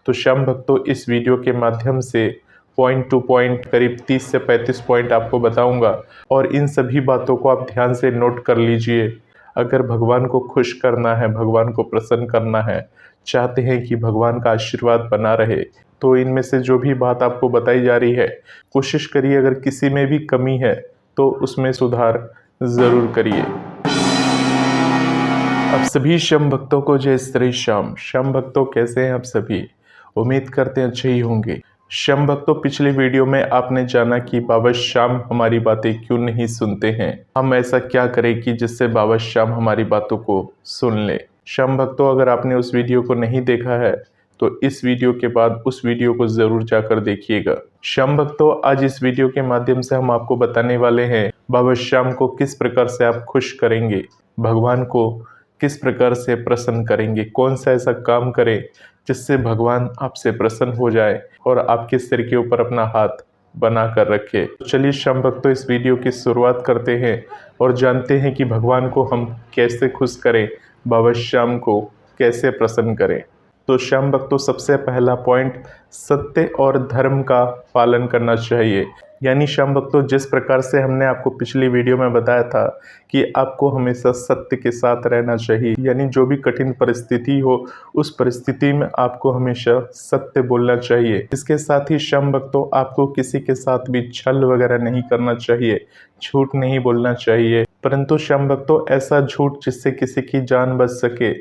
तो श्याम भक्तों, इस वीडियो के माध्यम से पॉइंट टू पॉइंट करीब 30 से 35 पॉइंट आपको बताऊंगा और इन सभी बातों को आप ध्यान से नोट कर लीजिए। अगर भगवान को खुश करना है, भगवान को प्रसन्न करना है, चाहते हैं कि भगवान का आशीर्वाद बना रहे, तो इनमें से जो भी बात आपको बताई जा रही है, कोशिश करिए अगर किसी में भी कमी है तो उसमें सुधार ज़रूर करिए। आप सभी श्याम भक्तों को जय श्री श्याम। श्याम भक्तों, कैसे हैं आप सभी? उम्मीद करते हैं अच्छे ही होंगे। श्याम भक्तों, पिछले वीडियो में आपने जाना कि बाबा श्याम हमारी बातें क्यों नहीं सुनते हैं। हम ऐसा क्या करें कि जिससे बाबा श्याम हमारी बातों को सुन ले। श्याम भक्तों, अगर आपने उस वीडियो को नहीं देखा है तो इस वीडियो के बाद उस वीडियो को जरूर जाकर देखिएगा। श्याम भक्तों, आज इस वीडियो के माध्यम से हम आपको बताने वाले हैं बाबा श्याम को किस प्रकार से आप खुश करेंगे, भगवान को किस प्रकार से प्रसन्न करेंगे, कौन सा ऐसा काम करें जिससे भगवान आपसे प्रसन्न हो जाए और आपके सिर के ऊपर अपना हाथ बना कर रखे। तो चलिए श्याम भक्तों, इस वीडियो की शुरुआत करते हैं और जानते हैं कि भगवान को हम कैसे खुश करें, बाबा श्याम को कैसे प्रसन्न करें। तो श्याम भक्तों, सबसे पहला पॉइंट, सत्य और धर्म का पालन करना चाहिए। यानी श्याम भक्तों, जिस प्रकार से हमने आपको पिछली वीडियो में बताया था कि आपको हमेशा सत्य के साथ रहना चाहिए, यानी जो भी कठिन परिस्थिति हो उस परिस्थिति में आपको हमेशा सत्य बोलना चाहिए। इसके साथ ही श्याम भक्तों, आपको किसी के साथ भी छल वगैरह नहीं करना चाहिए, झूठ नहीं बोलना चाहिए। परंतु श्याम भक्तों, ऐसा झूठ जिससे किसी की जान बच सके,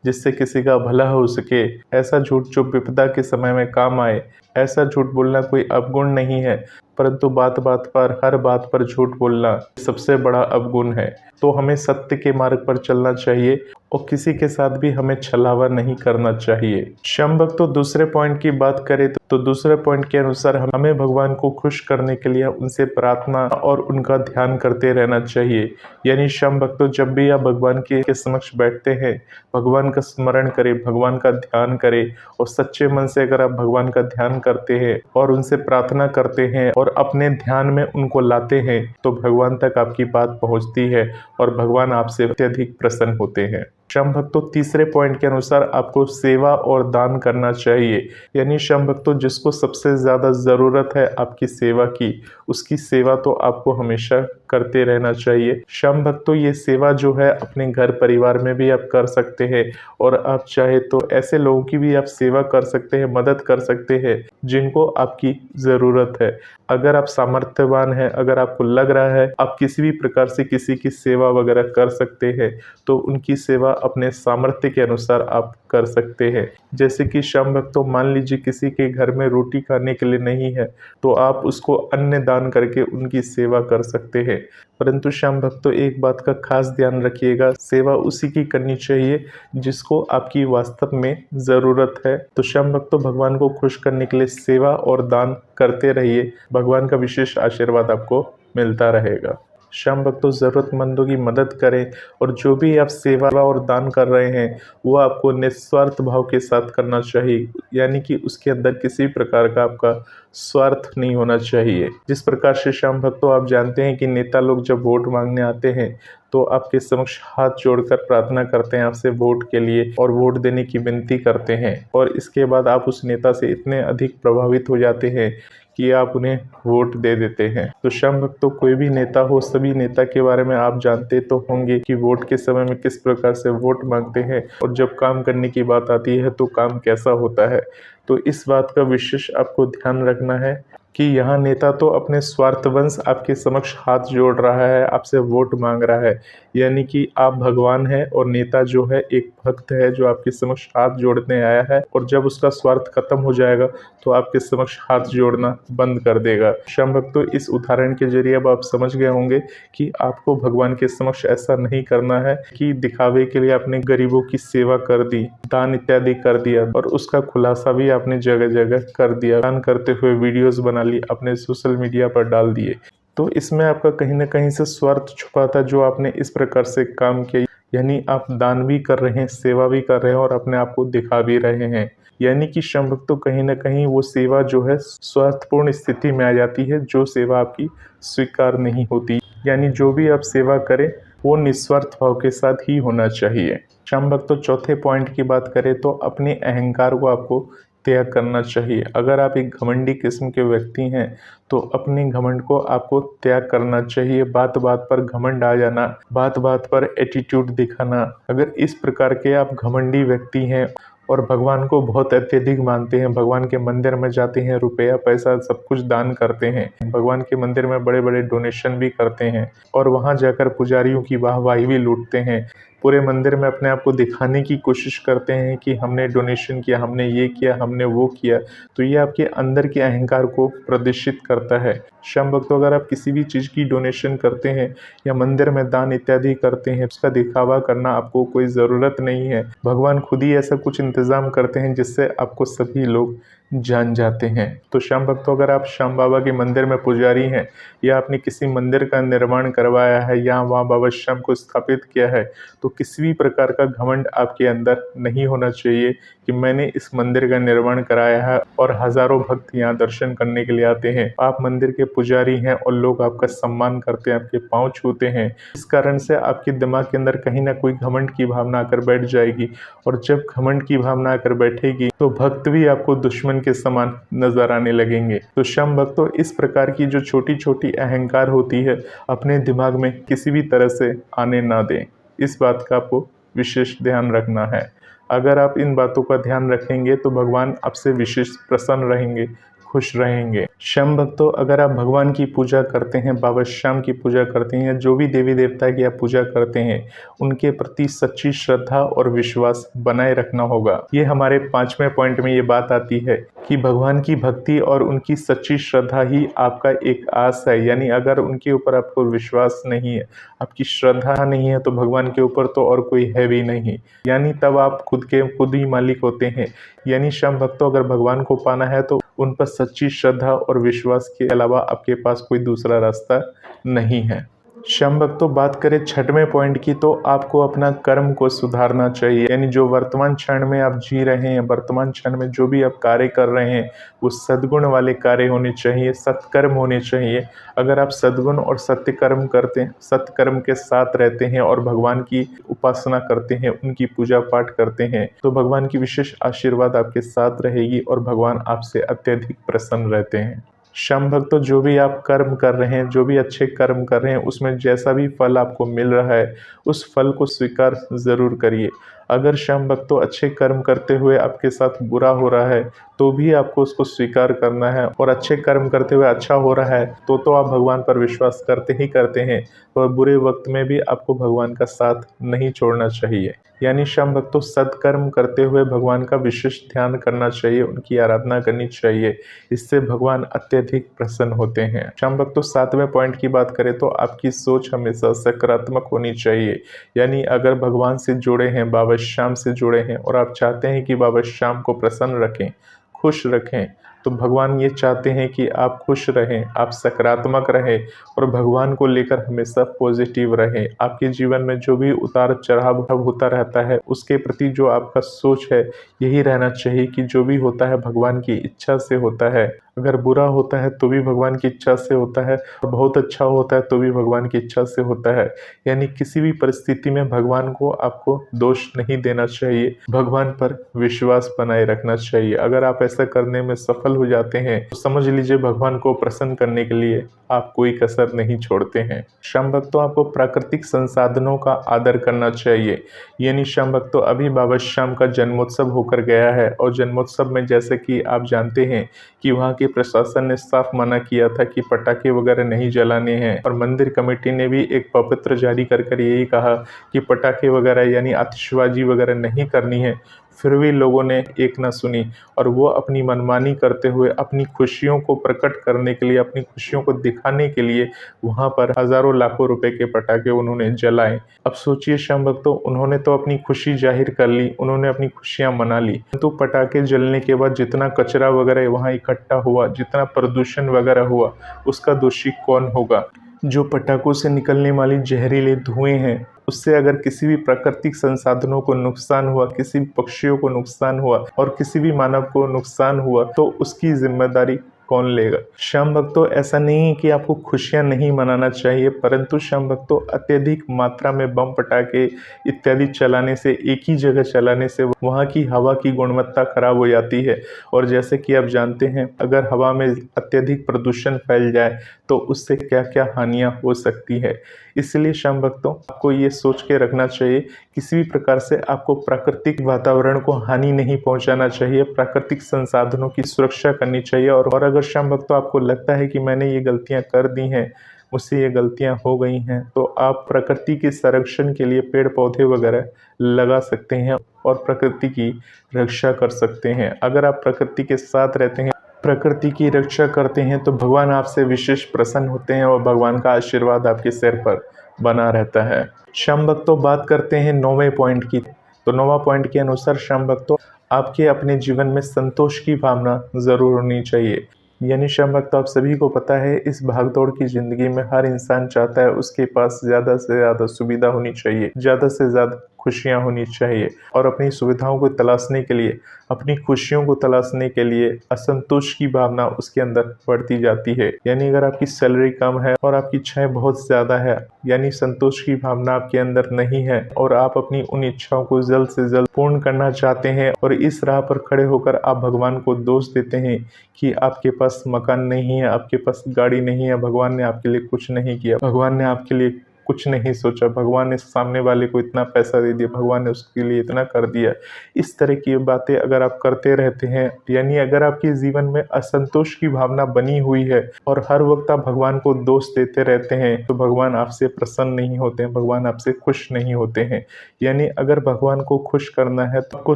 जिससे किसी का भला हो सके, ऐसा झूठ जो विपदा के समय में काम आए, ऐसा झूठ बोलना कोई अवगुण नहीं है। परंतु बात बात पर, हर बात पर झूठ बोलना सबसे बड़ा अवगुण है। तो हमें सत्य के मार्ग पर चलना चाहिए और किसी के साथ भी हमें छलावा नहीं करना चाहिए। श्याम भक्तों, दूसरे पॉइंट की बात करें तो दूसरे पॉइंट के अनुसार हमें भगवान को खुश करने के लिए उनसे प्रार्थना और उनका ध्यान करते रहना चाहिए। यानी श्याम भक्तों, जब भी आप भगवान के समक्ष बैठते हैं, भगवान का स्मरण करें, भगवान का ध्यान करें और सच्चे मन से अगर आप भगवान का ध्यान करते हैं और उनसे प्रार्थना करते हैं और अपने ध्यान में उनको लाते हैं, तो भगवान तक आपकी बात पहुंचती है और भगवान आपसे अत्यधिक प्रसन्न होते हैं। श्याम भक्तों, तीसरे पॉइंट के अनुसार आपको सेवा और दान करना चाहिए। यानी श्याम भक्तों, जिसको सबसे ज़्यादा ज़रूरत है आपकी सेवा की, उसकी सेवा तो आपको हमेशा करते रहना चाहिए। श्याम भक्तों, ये सेवा जो है अपने घर परिवार में भी आप कर सकते हैं और आप चाहे तो ऐसे लोगों की भी आप सेवा कर सकते हैं, मदद कर सकते हैं जिनको आपकी ज़रूरत है। अगर आप सामर्थ्यवान हैं, अगर आपको लग रहा है आप किसी भी प्रकार से किसी की सेवा वगैरह कर सकते हैं, तो उनकी सेवा अपने सामर्थ्य के अनुसार आप कर सकते हैं। जैसे कि श्याम भक्तों, मान लीजिए किसी के घर में रोटी खाने के लिए नहीं है, तो आप उसको अन्न दान करके उनकी सेवा कर सकते हैं। परंतु श्याम भक्तों, एक बात का खास ध्यान रखिएगा, सेवा उसी की करनी चाहिए जिसको आपकी वास्तव में ज़रूरत है। तो श्याम भक्तों, भगवान को खुश करने के लिए सेवा और दान करते रहिए, भगवान का विशेष आशीर्वाद आपको मिलता रहेगा। श्याम भक्तों, ज़रूरतमंदों की मदद करें और जो भी आप सेवा और दान कर रहे हैं वो आपको निस्वार्थ भाव के साथ करना चाहिए। यानी कि उसके अंदर किसी प्रकार का आपका स्वार्थ नहीं होना चाहिए। जिस प्रकार से श्याम भक्तों, आप जानते हैं कि नेता लोग जब वोट मांगने आते हैं तो आपके समक्ष हाथ जोड़कर प्रार्थना करते हैं आपसे वोट के लिए और वोट देने की विनती करते हैं, और इसके बाद आप उस नेता से इतने अधिक प्रभावित हो जाते हैं कि आप उन्हें वोट दे देते हैं। तो श्याम भक्तों, कोई भी नेता हो, सभी नेता के बारे में आप जानते तो होंगे कि वोट के समय में किस प्रकार से वोट मांगते हैं और जब काम करने की बात आती है तो काम कैसा होता है। तो इस बात का विशेष आपको ध्यान रखना है कि यहाँ नेता तो अपने स्वार्थवंश आपके समक्ष हाथ जोड़ रहा है, आपसे वोट मांग रहा है, यानी कि आप भगवान हैं और नेता जो है एक भक्त है जो आपके समक्ष हाथ जोड़ने आया है, और जब उसका स्वार्थ खत्म हो जाएगा तो आपके समक्ष हाथ जोड़ना बंद कर देगा। श्याम भक्तों, इस उदाहरण के जरिए अब आप समझ गए होंगे कि आपको भगवान के समक्ष ऐसा नहीं करना है कि दिखावे के लिए आपने गरीबों की सेवा कर दी, दान इत्यादि कर दिया और उसका खुलासा भी आपने जगह जगह कर दिया, दान करते हुए वीडियोस बना ली, अपने सोशल मीडिया पर डाल दिए। तो इसमें आपका कहीं ना कहीं से स्वार्थ छुपा था जो आपने इस प्रकार से काम किया। यानी आप दान भी कर रहे हैं, सेवा भी कर रहे हैं और अपने आप को दिखा भी रहे हैं। यानी कि श्याम भक्तों, कहीं ना कहीं वो सेवा जो है स्वार्थपूर्ण स्थिति में आ जाती है, जो सेवा आपकी स्वीकार नहीं होती। यानी जो भी आप सेवा करें वो निस्वार्थ भाव के साथ ही होना चाहिए। श्याम भक्तों, चौथे पॉइंट की बात करें तो अपने अहंकार को आपको त्याग करना चाहिए। अगर आप एक घमंडी किस्म के व्यक्ति हैं तो अपने घमंड को आपको त्याग करना चाहिए। बात बात पर घमंड आ जाना, बात बात पर एटीट्यूड दिखाना, अगर इस प्रकार के आप घमंडी व्यक्ति हैं और भगवान को बहुत अत्यधिक मानते हैं, भगवान के मंदिर में जाते हैं, रुपया पैसा सब कुछ दान करते हैं, भगवान के मंदिर में बड़े बड़े डोनेशन भी करते हैं और वहां जाकर पुजारियों की वाहवाही भी लूटते हैं, पूरे मंदिर में अपने आप को दिखाने की कोशिश करते हैं कि हमने डोनेशन किया, हमने ये किया, हमने वो किया, तो ये आपके अंदर के अहंकार को प्रदर्शित करता है। श्याम भक्तों, अगर आप किसी भी चीज़ की डोनेशन करते हैं या मंदिर में दान इत्यादि करते हैं, उसका दिखावा करना आपको कोई ज़रूरत नहीं है। भगवान खुद ही ऐसा कुछ इंतज़ाम करते हैं जिससे आपको सभी लोग जान जाते हैं। तो श्याम भक्तों, अगर आप श्याम बाबा के मंदिर में पुजारी हैं या आपने किसी मंदिर का निर्माण करवाया है या वहाँ बाबा श्याम को स्थापित किया है, तो किसी भी प्रकार का घमंड आपके अंदर नहीं होना चाहिए कि मैंने इस मंदिर का निर्माण कराया है और हजारों भक्त यहाँ दर्शन करने के लिए आते हैं। आप मंदिर के पुजारी हैं और लोग आपका सम्मान करते हैं, आपके पाँव छूते हैं। इस कारण से आपके दिमाग के अंदर कहीं ना कोई घमंड की भावना आकर बैठ जाएगी और जब घमंड की भावना आकर बैठेगी तो भक्त भी आपको दुश्मन के समान नजर आने लगेंगे। तो श्याम भक्तों, इस प्रकार की जो छोटी छोटी अहंकार होती है अपने दिमाग में किसी भी तरह से आने ना दें। इस बात का आपको विशेष ध्यान रखना है। अगर आप इन बातों का ध्यान रखेंगे तो भगवान आपसे विशेष प्रसन्न रहेंगे, खुश रहेंगे। श्याम भक्तों, अगर आप भगवान की पूजा करते हैं, बाबा श्याम की पूजा करते हैं, जो भी देवी देवता की आप पूजा करते हैं, उनके प्रति सच्ची श्रद्धा और विश्वास बनाए रखना होगा। ये हमारे 5वें पॉइंट में ये बात आती है कि भगवान की भक्ति और उनकी सच्ची श्रद्धा ही आपका एक आस है। यानी अगर उनके ऊपर आपको विश्वास नहीं है, आपकी श्रद्धा नहीं है, तो भगवान के ऊपर तो और कोई है भी नहीं। यानी तब आप खुद ही मालिक होते हैं। यानी श्याम भक्तों, अगर भगवान को पाना है तो उन पर सच्ची श्रद्धा और विश्वास के अलावा आपके पास कोई दूसरा रास्ता नहीं है। श्याम भक्तों, बात करें 6वें पॉइंट की, तो आपको अपना कर्म को सुधारना चाहिए। यानी जो वर्तमान क्षण में आप जी रहे हैं, वर्तमान क्षण में जो भी आप कार्य कर रहे हैं, वो सद्गुण वाले कार्य होने चाहिए, सत्कर्म होने चाहिए। अगर आप सद्गुण और सत्य कर्म करते हैं, सत्कर्म के साथ रहते हैं और भगवान की उपासना करते हैं, उनकी पूजा पाठ करते हैं, तो भगवान की विशेष आशीर्वाद आपके साथ रहेगी और भगवान आपसे अत्यधिक प्रसन्न रहते हैं। श्याम भक्तों, जो भी आप कर्म कर रहे हैं, जो भी अच्छे कर्म कर रहे हैं, उसमें जैसा भी फल आपको मिल रहा है, उस फल को स्वीकार ज़रूर करिए। अगर श्याम भक्तों अच्छे कर्म करते हुए आपके साथ बुरा हो रहा है तो भी आपको उसको स्वीकार करना है, और अच्छे कर्म करते हुए अच्छा हो रहा है तो आप भगवान पर विश्वास करते ही करते हैं, और बुरे वक्त में भी आपको भगवान का साथ नहीं छोड़ना चाहिए। यानी श्याम भक्तों, सत्कर्म करते हुए भगवान का विशेष ध्यान करना चाहिए, उनकी आराधना करनी चाहिए। इससे भगवान अत्यधिक प्रसन्न होते हैं। श्याम भक्तों, 7वें पॉइंट की बात करें तो आपकी सोच हमेशा सकारात्मक होनी चाहिए। यानी अगर भगवान से जुड़े हैं, बाबा श्याम से जुड़े हैं और आप चाहते हैं कि बाबा श्याम को प्रसन्न रखें, खुश रखें, तो भगवान ये चाहते हैं कि आप खुश रहें, आप सकारात्मक रहें और भगवान को लेकर हमेशा पॉजिटिव रहें। आपके जीवन में जो भी उतार चढ़ाव होता रहता है, उसके प्रति जो आपका सोच है यही रहना चाहिए कि जो भी होता है भगवान की इच्छा से होता है। अगर बुरा होता है तो भी भगवान की इच्छा से होता है, और बहुत अच्छा होता है तो भी भगवान की इच्छा से होता है। यानी किसी भी परिस्थिति में भगवान को आपको दोष नहीं देना चाहिए, भगवान पर विश्वास बनाए रखना चाहिए। अगर आप ऐसा करने में सफल हो जाते हैं तो समझ लीजिए भगवान को प्रसन्न करने के लिए आप कोई कसर नहीं छोड़ते हैं। श्याम भक्तों, आपको प्राकृतिक संसाधनों का आदर करना चाहिए। यानी श्याम भक्तों, अभी बाबा श्याम का जन्मोत्सव होकर गया है और जन्मोत्सव में जैसे कि आप जानते हैं कि वहाँ के प्रशासन ने साफ मना किया था कि पटाखे वगैरह नहीं जलाने हैं, और मंदिर कमेटी ने भी एक पवित्र जारी कर यही कहा कि पटाखे वगैरह यानी आतिशबाजी वगैरह नहीं करनी है। फिर भी लोगों ने एक न सुनी और वो अपनी मनमानी करते हुए अपनी खुशियों को प्रकट करने के लिए, अपनी खुशियों को दिखाने के लिए वहाँ पर हजारों लाखों रुपए के पटाखे उन्होंने जलाए। अब सोचिए श्याम भक्तों, उन्होंने तो अपनी खुशी जाहिर कर ली, उन्होंने अपनी खुशियाँ मना ली, तो पटाखे जलने के बाद जितना कचरा वगैरह वहाँ इकट्ठा हुआ, जितना प्रदूषण वगैरह हुआ, उसका दोषी कौन होगा? जो पटाखों से निकलने वाली जहरीले धुएं हैं, उससे अगर किसी भी प्राकृतिक संसाधनों को नुकसान हुआ, किसी भी पक्षियों को नुकसान हुआ और किसी भी मानव को नुकसान हुआ, तो उसकी जिम्मेदारी कौन लेगा। श्याम भक्तों, ऐसा नहीं है कि आपको खुशियां नहीं मनाना चाहिए, परंतु श्याम भक्तों अत्यधिक मात्रा में बम पटाखे इत्यादि चलाने से, एक ही जगह चलाने से वहाँ की हवा की गुणवत्ता खराब हो जाती है। और जैसे कि आप जानते हैं, अगर हवा में अत्यधिक प्रदूषण फैल जाए तो उससे क्या क्या हानियां हो सकती है। इसलिए श्याम भक्तों, आपको ये सोच के रखना चाहिए, किसी भी प्रकार से आपको प्राकृतिक वातावरण को हानि नहीं पहुंचाना चाहिए, प्राकृतिक संसाधनों की सुरक्षा करनी चाहिए। और अगर श्याम भक्तों आपको लगता है कि मैंने ये गलतियां कर दी हैं, मुझसे ये गलतियां हो गई हैं, तो आप प्रकृति के संरक्षण के लिए पेड़ पौधे वगैरह लगा सकते हैं और प्रकृति की रक्षा कर सकते हैं। अगर आप प्रकृति के साथ रहते हैं, प्रकृति की रक्षा करते हैं, तो भगवान आपसे विशेष प्रसन्न होते हैं और भगवान का आशीर्वाद आपके सिर पर बना रहता है। श्याम भक्तों, बात करते हैं 9वें पॉइंट की। तो 9वां पॉइंट के अनुसार श्याम भक्तों, आपके अपने जीवन में संतोष की भावना जरूर होनी चाहिए। यानी श्याम भक्तों, आप सभी को पता है, इस भागदौड़ की जिंदगी में हर इंसान चाहता है उसके पास ज्यादा से ज्यादा सुविधा होनी चाहिए, ज्यादा से ज्यादा खुशियां होनी चाहिए, और अपनी सुविधाओं को तलाशने के लिए, अपनी खुशियों को तलाशने के लिए असंतोष की भावना उसके अंदर बढ़ती जाती है। यानी अगर आपकी सैलरी कम है और आपकी इच्छाएं बहुत ज्यादा है, यानी संतोष की भावना आपके अंदर नहीं है और आप अपनी उन इच्छाओं को जल्द से जल्द पूर्ण करना चाहते हैं, और इस राह पर खड़े होकर आप भगवान को दोष देते हैं कि आपके पास मकान नहीं है, आपके पास गाड़ी नहीं है, भगवान ने आपके लिए कुछ नहीं किया, भगवान ने आपके लिए कुछ नहीं सोचा, भगवान ने सामने वाले को इतना पैसा दे दिया, भगवान ने उसके लिए इतना कर दिया। इस तरह की बातें अगर आप करते रहते हैं, यानी अगर आपके जीवन में असंतोष की भावना बनी हुई है और हर वक्त आप भगवान को दोष देते रहते हैं, तो भगवान आपसे प्रसन्न नहीं होते हैं, भगवान आपसे खुश नहीं होते हैं। यानी अगर भगवान को खुश करना है तो आपको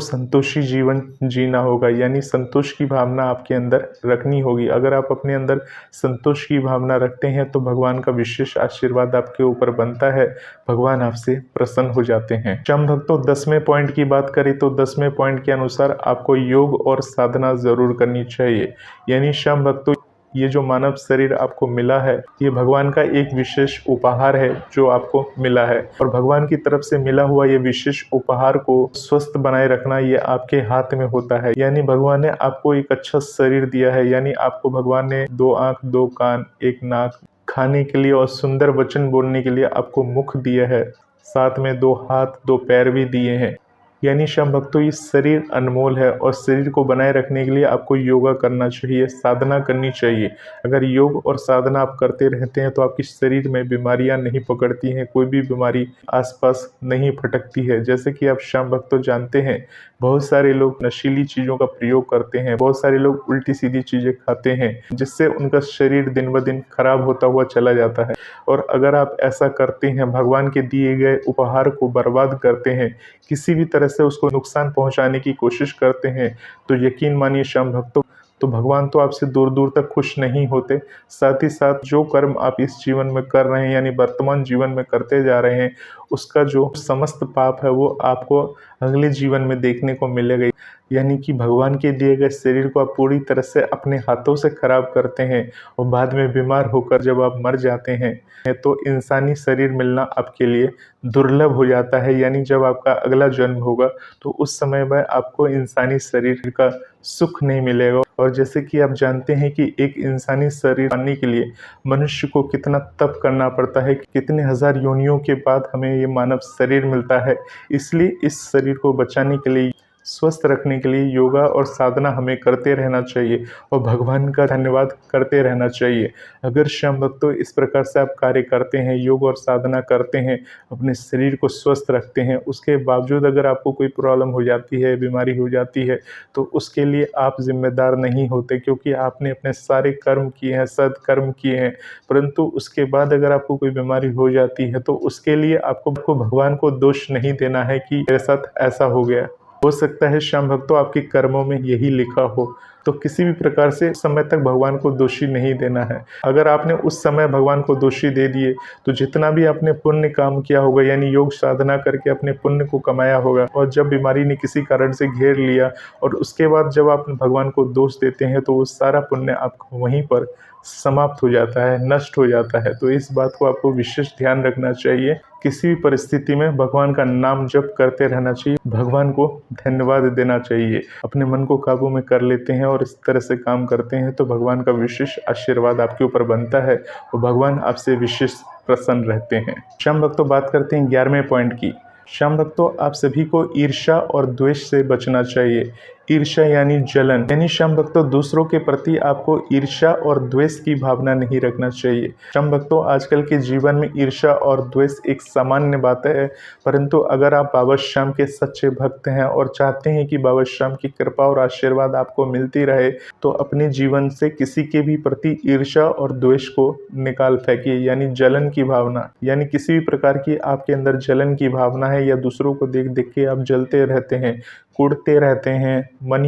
संतोषी जीवन जीना होगा, यानी संतोष की भावना आपके अंदर रखनी होगी। अगर आप अपने अंदर संतोष की भावना रखते हैं तो भगवान का विशेष आशीर्वाद आपके ऊपर बनता है, भगवान आपसे प्रसन्न हो जाते हैं। श्याम भक्तों, 10वें पॉइंट की बात करें तो 10वें पॉइंट के अनुसार आपको योग और साधना जरूर करनी चाहिए। यानी श्याम भक्तों, ये जो मानव शरीर आपको मिला है, ये भगवान का एक विशेष उपहार है जो आपको मिला है, और भगवान की तरफ से मिला हुआ ये विशेष उपहार को स्वस्थ बनाए रखना ये आपके हाथ में होता है। यानी भगवान ने आपको एक अच्छा शरीर दिया है, यानी आपको भगवान ने 2 आंख, 2 कान, 1 नाक, खाने के लिए और सुंदर वचन बोलने के लिए आपको मुख दिया है, साथ में 2 हाथ, 2 पैर भी दिए हैं। यानी श्याम भक्तों, ये शरीर अनमोल है और शरीर को बनाए रखने के लिए आपको योगा करना चाहिए, साधना करनी चाहिए। अगर योग और साधना आप करते रहते हैं तो आपके शरीर में बीमारियां नहीं पकड़ती हैं, कोई भी बीमारी आसपास नहीं फटकती है। जैसे कि आप श्याम भक्तों जानते हैं, बहुत सारे लोग नशीली चीज़ों का प्रयोग करते हैं, बहुत सारे लोग उल्टी सीधी चीज़ें खाते हैं, जिससे उनका शरीर दिन ब दिन खराब होता हुआ चला जाता है। और अगर आप ऐसा करते हैं, भगवान के दिए गए उपहार को बर्बाद करते हैं, किसी भी तरह से उसको नुकसान पहुंचाने की कोशिश करते हैं, तो यकीन मानिए श्याम भक्तों, तो भगवान तो आपसे दूर दूर तक खुश नहीं होते। साथ ही साथ जो कर्म आप इस जीवन में कर रहे हैं, यानी वर्तमान जीवन में करते जा रहे हैं, उसका जो समस्त पाप है वो आपको अगले जीवन में देखने को मिलेगा। यानी कि भगवान के दिए गए शरीर को आप पूरी तरह से अपने हाथों से खराब करते हैं और बाद में बीमार होकर जब आप मर जाते हैं तो इंसानी शरीर मिलना आपके लिए दुर्लभ हो जाता है। यानी जब आपका अगला जन्म होगा तो उस समय में आपको इंसानी शरीर का सुख नहीं मिलेगा। और जैसे कि आप जानते हैं कि एक इंसानी शरीर पाने के लिए मनुष्य को कितना तप करना पड़ता है, कितने हजार योनियों के बाद हमें ये मानव शरीर मिलता है। इसलिए इस शरीर को बचाने के लिए, स्वस्थ रखने के लिए योगा और साधना हमें करते रहना चाहिए और भगवान का धन्यवाद करते रहना चाहिए। अगर श्याम भक्तों इस प्रकार से आप कार्य करते हैं, योग और साधना करते हैं, अपने शरीर को स्वस्थ रखते हैं, उसके बावजूद अगर आपको कोई प्रॉब्लम हो जाती है, बीमारी हो जाती है, तो उसके लिए आप जिम्मेदार नहीं होते, क्योंकि आपने अपने सारे कर्म किए हैं, सत्कर्म किए हैं। परंतु उसके बाद अगर आपको कोई बीमारी हो जाती है तो उसके लिए आपको भगवान को दोष नहीं देना है कि मेरे साथ ऐसा हो गया। हो सकता है श्याम भक्तों आपके कर्मों में यही लिखा हो, तो किसी भी प्रकार से उस समय तक भगवान को दोषी नहीं देना है। अगर आपने उस समय भगवान को दोषी दे दिए तो जितना भी आपने पुण्य काम किया होगा, यानी योग साधना करके अपने पुण्य को कमाया होगा, और जब बीमारी ने किसी कारण से घेर लिया और उसके बाद जब आप भगवान को दोष देते हैं तो वो सारा पुण्य आपको वहीं पर समाप्त हो जाता है, नष्ट हो जाता है। तो इस बात को आपको विशेष ध्यान रखना चाहिए। किसी भी परिस्थिति में भगवान का नाम जप करते रहना चाहिए, भगवान को धन्यवाद देना चाहिए। अपने मन को काबू में कर लेते हैं और इस तरह से काम करते हैं तो भगवान का विशेष आशीर्वाद आपके ऊपर बनता है और भगवान आपसे विशेष प्रसन्न रहते हैं। श्याम भक्तों, बात करते हैं 11वें पॉइंट की। श्याम भक्तों, आप सभी को ईर्ष्या और द्वेष से बचना चाहिए। ईर्ष्या यानी जलन, यानी श्याम भक्तों दूसरों के प्रति आपको ईर्ष्या और द्वेष की भावना नहीं रखना चाहिए। श्याम भक्तों, आजकल के जीवन में ईर्ष्या और द्वेष एक सामान्य बात है, परंतु अगर आप बाबा श्याम के सच्चे भक्त हैं और चाहते हैं कि बाबा श्याम की कृपा और आशीर्वाद आपको मिलती रहे, तो अपने जीवन से किसी के भी प्रति ईर्ष्या और द्वेष को निकाल फेंकिए, यानी जलन की भावना, यानी किसी भी प्रकार की आपके अंदर जलन की भावना है या दूसरों को देख देख के आप जलते रहते हैं, कुढ़ते रहते हैं, मन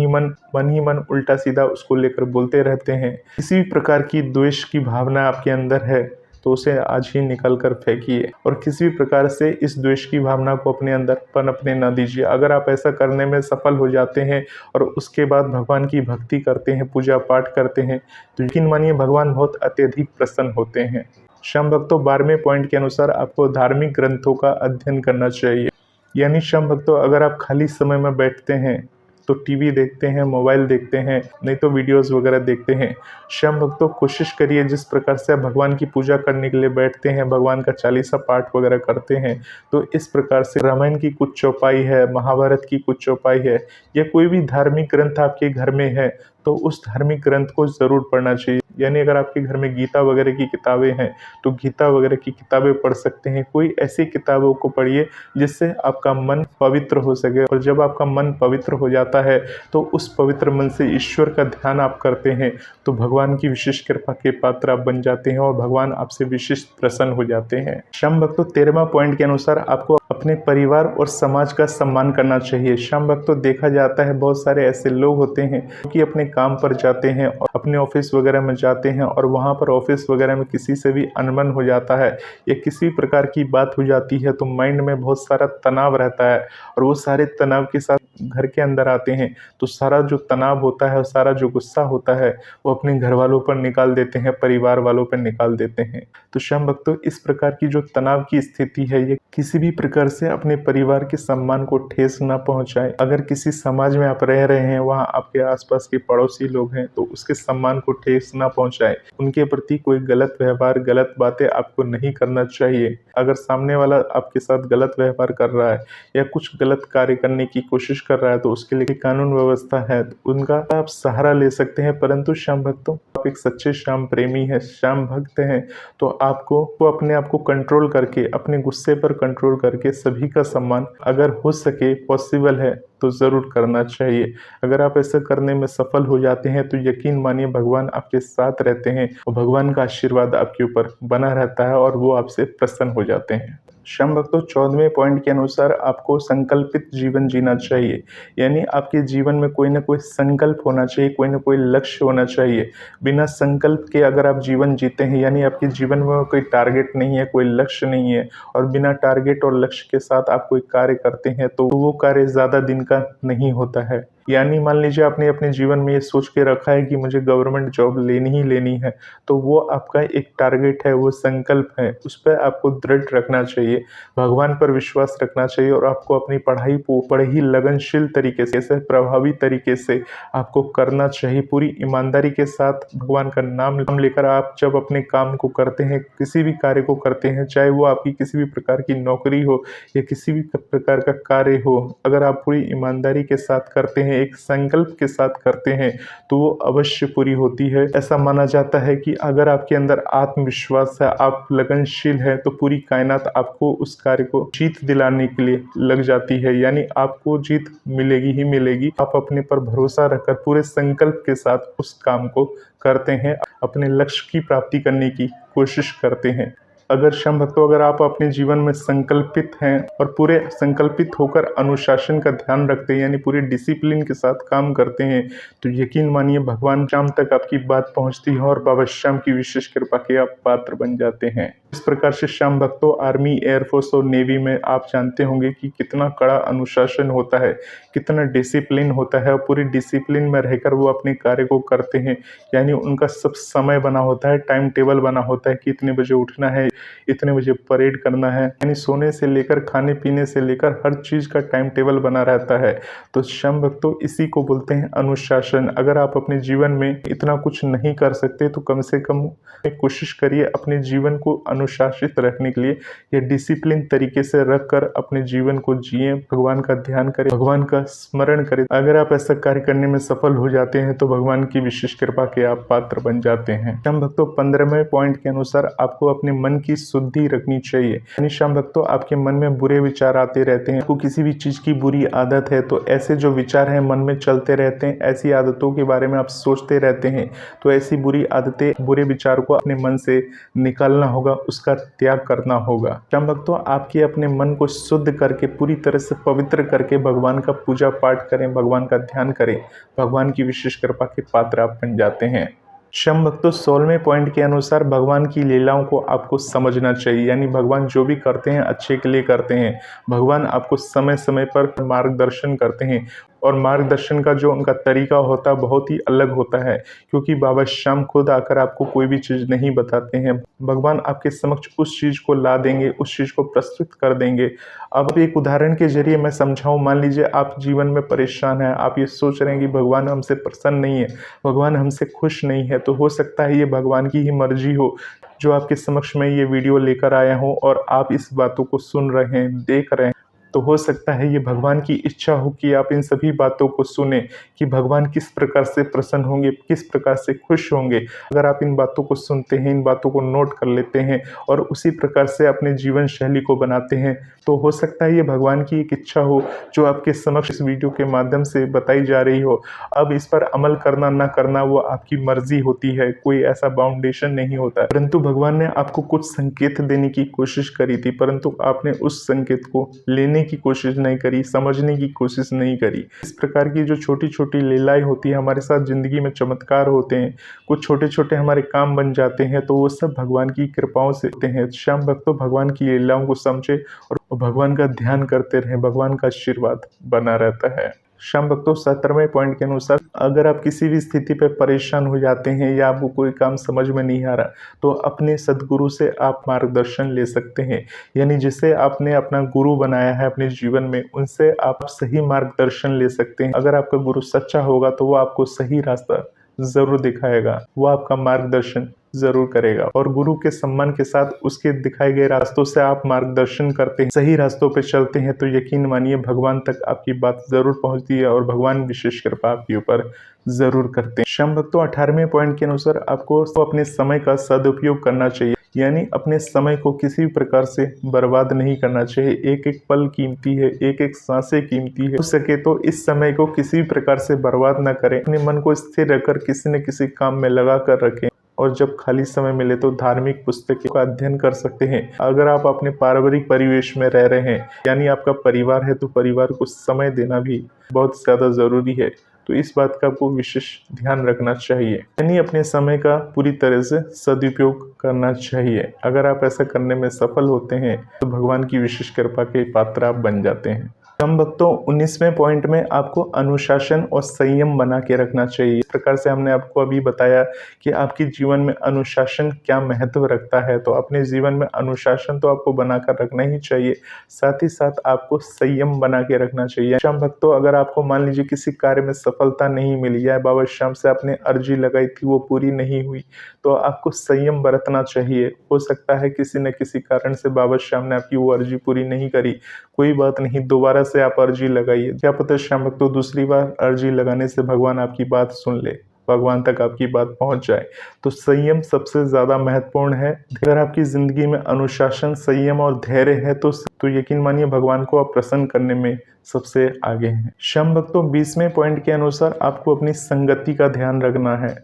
ही मन उल्टा सीधा उसको लेकर बोलते रहते हैं, किसी भी प्रकार की द्वेष की भावना आपके अंदर है तो उसे आज ही निकल कर फेंकिए और किसी भी प्रकार से इस द्वेष की भावना को अपने अंदर पनपने न दीजिए। अगर आप ऐसा करने में सफल हो जाते हैं और उसके बाद भगवान की भक्ति करते हैं, पूजा पाठ करते हैं, तो यकीन मानिए भगवान बहुत अत्यधिक प्रसन्न होते हैं। श्याम भक्तों, 12वें पॉइंट के अनुसार आपको धार्मिक ग्रंथों का अध्ययन करना चाहिए। यानी श्याम भक्तों, अगर आप खाली समय में बैठते हैं तो टीवी देखते हैं, मोबाइल देखते हैं, नहीं तो वीडियोस वगैरह देखते हैं, श्याम भक्तों कोशिश करिए जिस प्रकार से आप भगवान की पूजा करने के लिए बैठते हैं, भगवान का चालीसा पाठ वगैरह करते हैं, तो इस प्रकार से रामायण की कुछ चौपाई है, महाभारत की कुछ चौपाई है या कोई भी धार्मिक ग्रंथ आपके घर में है तो उस धार्मिक ग्रंथ को ज़रूर पढ़ना चाहिए। यानी अगर आपके घर में गीता वगैरह की किताबें हैं तो गीता वगैरह की किताबें पढ़ सकते हैं। कोई ऐसी किताबों को पढ़िए जिससे आपका मन पवित्र हो सके, और जब आपका मन पवित्र हो जाता है तो उस पवित्र मन से ईश्वर का ध्यान आप करते हैं तो भगवान की विशेष कृपा के पात्र आप बन जाते हैं और भगवान आपसे विशेष प्रसन्न हो जाते हैं। श्याम भक्तों, 13वां पॉइंट के अनुसार आपको अपने परिवार और समाज का सम्मान करना चाहिए। श्याम भक्तों, देखा जाता है बहुत सारे ऐसे लोग होते हैं कि अपने काम पर जाते हैं और अपने ऑफिस वगैरह में जाते हैं और वहाँ पर ऑफिस वगैरह में किसी से भी अनबन हो जाता है या किसी प्रकार की बात हो जाती है तो माइंड में बहुत सारा तनाव रहता है और वो सारे तनाव के साथ घर के अंदर आते हैं तो सारा जो तनाव होता है और सारा जो गुस्सा होता है वो अपने घर वालों पर निकाल देते हैं, परिवार वालों पर निकाल देते हैं। तो श्याम भक्तों, इस प्रकार की जो तनाव की स्थिति है ये किसी भी प्रकार से अपने परिवार के सम्मान को ठेस ना पहुंचाए। अगर किसी समाज में आप रह रहे हैं, वहाँ आपके आसपास के पड़ोसी लोग हैं तो उसके सम्मान को ठेस ना पहुंचाए। उनके प्रति कोई गलत व्यवहार, गलत बातें आपको नहीं करना चाहिए। अगर सामने वाला आपके साथ गलत व्यवहार कर रहा है या कुछ गलत कार्य करने की कोशिश कर रहा है तो उसके लिए कानून व्यवस्था है, तो उनका आप सहारा ले सकते हैं। परंतु श्याम भक्तों, आप एक सच्चे श्याम प्रेमी हैं, श्याम भक्त हैं, तो आपको अपने आप को कंट्रोल करके, अपने गुस्से पर कंट्रोल करके सभी का सम्मान अगर हो सके, पॉसिबल है तो ज़रूर करना चाहिए। अगर आप ऐसा करने में सफल हो जाते हैं तो यकीन मानिए भगवान आपके साथ रहते हैं और भगवान का आशीर्वाद आपके ऊपर बना रहता है और वो आपसे प्रसन्न हो जाते हैं। श्याम भक्तों, 14वें पॉइंट के अनुसार आपको संकल्पित जीवन जीना चाहिए। यानी आपके जीवन में कोई ना कोई संकल्प होना चाहिए, कोई ना कोई लक्ष्य होना चाहिए। बिना संकल्प के अगर आप जीवन जीते हैं, यानी आपके जीवन में कोई टारगेट नहीं है, कोई लक्ष्य नहीं है और बिना टारगेट और लक्ष्य के साथ आप कोई कार्य करते हैं तो वो कार्य ज़्यादा दिन का नहीं होता है। यानी मान लीजिए आपने अपने जीवन में ये सोच के रखा है कि मुझे गवर्नमेंट जॉब लेनी ही लेनी है, तो वो आपका एक टारगेट है, वो संकल्प है, उस पर आपको दृढ़ रखना चाहिए, भगवान पर विश्वास रखना चाहिए और आपको अपनी पढ़ाई को बड़े ही लगनशील तरीके से, प्रभावी तरीके से आपको करना चाहिए। पूरी ईमानदारी के साथ भगवान का नाम लेकर आप जब अपने काम को करते हैं, किसी भी कार्य को करते हैं, चाहे वो आपकी किसी भी प्रकार की नौकरी हो या किसी भी प्रकार का कार्य हो, अगर आप पूरी ईमानदारी के साथ करते हैं, एक संकल्प के साथ करते हैं तो वो अवश्य पूरी होती है। ऐसा माना जाता है कि अगर आपके अंदर आत्मविश्वास है, आप लगनशील है, तो पूरी कायनात आपको उस कार्य को जीत दिलाने के लिए लग जाती है। यानी आपको जीत मिलेगी ही मिलेगी। आप अपने पर भरोसा रखकर पूरे संकल्प के साथ उस काम को करते हैं, अपने लक्ष्य की प्राप्ति करने की कोशिश करते हैं। अगर श्याम भक्तों, अगर आप अपने जीवन में संकल्पित हैं और पूरे संकल्पित होकर अनुशासन का ध्यान रखते हैं, यानी पूरे डिसिप्लिन के साथ काम करते हैं, तो यकीन मानिए भगवान श्याम तक आपकी बात पहुंचती है और बाबा श्याम की विशेष कृपा के आप पात्र बन जाते हैं। इस प्रकार से श्याम भक्तों आर्मी, एयरफोर्स और नेवी में आप जानते होंगे कि कितना कड़ा अनुशासन होता है, कितना डिसिप्लिन होता है, और पूरी डिसिप्लिन में रहकर वो अपने कार्य को करते हैं। यानी उनका सब समय बना होता है, टाइम टेबल बना होता है कि इतने बजे उठना है, इतने बजे परेड करना है। यानी सोने से लेकर खाने पीने से लेकर हर चीज़ का टाइम टेबल बना रहता है। तो श्याम भक्तों इसी को बोलते हैं अनुशासन। अगर आप अपने जीवन में इतना कुछ नहीं कर सकते तो कम से कम कोशिश करिए अपने जीवन को अनुशासित रखने के लिए, या डिसिप्लिन तरीके से रखकर अपने जीवन को जिए, भगवान का ध्यान करें, भगवान का स्मरण करें। अगर आप ऐसा कार्य करने में सफल हो जाते हैं तो भगवान की विशेष कृपा के आप पात्र बन जाते हैं। श्याम भक्तों 15वें पॉइंट के अनुसार आपको अपने मन की शुद्धि रखनी चाहिए। यानी श्याम भक्तों आपके मन में बुरे विचार आते रहते हैं, आपको किसी भी चीज की बुरी आदत है तो ऐसे जो विचार हैं मन में चलते रहते हैं, ऐसी आदतों के बारे में आप सोचते रहते हैं, तो ऐसी बुरी आदतें, बुरे विचार को अपने मन से निकालना होगा, उसका त्याग करना होगा। श्याम भक्तों आपके अपने मन को शुद्ध करके, पूरी तरह से पवित्र करके भगवान का पूजा पाठ करें, भगवान का ध्यान करें, भगवान की विशेष कृपा के पात्र आप बन जाते हैं। श्याम भक्तों 16वें पॉइंट के अनुसार भगवान की लीलाओं को आपको समझना चाहिए। यानी भगवान जो भी करते हैं अच्छे के लिए करते हैं। भगवान आपको समय समय पर मार्गदर्शन करते हैं, और मार्गदर्शन का जो उनका तरीका होता है बहुत ही अलग होता है, क्योंकि बाबा श्याम खुद आकर आपको कोई भी चीज़ नहीं बताते हैं। भगवान आपके समक्ष उस चीज़ को ला देंगे, उस चीज़ को प्रस्तुत कर देंगे। अब एक उदाहरण के जरिए मैं समझाऊं, मान लीजिए आप जीवन में परेशान हैं, आप ये सोच रहे हैं कि भगवान हमसे प्रसन्न नहीं है, भगवान हमसे खुश नहीं है, तो हो सकता है ये भगवान की ही मर्जी हो जो आपके समक्ष में ये वीडियो लेकर आया हूँ, और आप इस बातों को सुन रहे हैं, देख रहे हैं। तो हो सकता है ये भगवान की इच्छा हो कि आप इन सभी बातों को सुने कि भगवान किस प्रकार से प्रसन्न होंगे, किस प्रकार से खुश होंगे। अगर आप इन बातों को सुनते हैं, इन बातों को नोट कर लेते हैं और उसी प्रकार से अपने जीवन शैली को बनाते हैं, तो हो सकता है ये भगवान की एक इच्छा हो जो आपके समक्ष इस वीडियो के माध्यम से बताई जा रही हो। अब इस पर अमल करना ना करना वो आपकी मर्जी होती है, कोई ऐसा बाउंडेशन नहीं होता। परंतु भगवान ने आपको कुछ संकेत देने की कोशिश करी थी, परंतु आपने उस संकेत को लेने की कोशिश नहीं करी, समझने की कोशिश नहीं करी। इस प्रकार की जो छोटी छोटी लीलाएं होती है हमारे साथ, जिंदगी में चमत्कार होते हैं, कुछ छोटे छोटे हमारे काम बन जाते हैं, तो वो सब भगवान की कृपाओं से होते हैं। श्याम भक्तों भगवान की लीलाओं को समझे और भगवान का ध्यान करते रहें, भगवान का आशीर्वाद बना रहता है। श्याम भक्तों 17वें पॉइंट के अनुसार अगर आप किसी भी स्थिति पर परेशान हो जाते हैं या आपको कोई काम समझ में नहीं आ रहा, तो अपने सदगुरु से आप मार्गदर्शन ले सकते हैं। यानी जिसे आपने अपना गुरु बनाया है अपने जीवन में, उनसे आप सही मार्गदर्शन ले सकते हैं। अगर आपका गुरु सच्चा होगा तो वो आपको सही रास्ता जरूर दिखाएगा, वो आपका मार्गदर्शन जरूर करेगा। और गुरु के सम्मान के साथ उसके दिखाए गए रास्तों से आप मार्गदर्शन करते हैं, सही रास्तों पे चलते हैं, तो यकीन मानिए भगवान तक आपकी बात जरूर पहुंचती है और भगवान विशेष कृपा आपके ऊपर जरूर करते हैं। श्याम भक्तों 18वें पॉइंट के अनुसार आपको अपने समय का सदुपयोग करना चाहिए। यानी अपने समय को किसी भी प्रकार से बर्बाद नहीं करना चाहिए। एक एक पल कीमती है, एक एक सांसें कीमती है। हो सके तो इस समय को किसी भी प्रकार से बर्बाद ना करें। अपने मन को स्थिर रखकर किसी न किसी काम में लगा कर रखें, और जब खाली समय मिले तो धार्मिक पुस्तकों का अध्ययन कर सकते हैं। अगर आप अपने पारिवारिक परिवेश में रह रहे हैं, यानी आपका परिवार है, तो परिवार को समय देना भी बहुत ज़्यादा ज़रूरी है। तो इस बात का आपको विशेष ध्यान रखना चाहिए, यानी अपने समय का पूरी तरह से सदुपयोग करना चाहिए। अगर आप ऐसा करने में सफल होते हैं तो भगवान की विशेष कृपा के पात्र आप बन जाते हैं। श्याम भक्तों 19वें पॉइंट में आपको अनुशासन और संयम बना के रखना चाहिए। इस प्रकार से हमने आपको अभी बताया कि आपके जीवन में अनुशासन क्या महत्व रखता है, तो अपने जीवन में अनुशासन तो आपको बनाकर रखना ही चाहिए, साथ ही साथ आपको संयम बना के रखना चाहिए। श्याम भक्तों अगर आपको मान लीजिए किसी कार्य में सफलता नहीं मिली है, बाबा श्याम से आपने अर्जी लगाई थी वो पूरी नहीं हुई, तो आपको संयम बरतना चाहिए। हो सकता है किसी न किसी कारण से बाबा श्याम ने आपकी वो अर्जी पूरी नहीं करी, कोई बात नहीं, दोबारा से आप अर्जी लगाइए। क्या पता श्याम भक्तों दूसरी बार अर्जी लगाने से भगवान आपकी बात सुन ले, भगवान तक आपकी बात पहुंच जाए। तो संयम सबसे ज्यादा महत्वपूर्ण है। अगर आपकी जिंदगी में अनुशासन, संयम और धैर्य है तो यकीन मानिए भगवान को आप प्रसन्न करने में सबसे आगे हैं। श्याम भक्तों 20वें पॉइंट के अनुसार आपको अपनी संगति का ध्यान रखना है।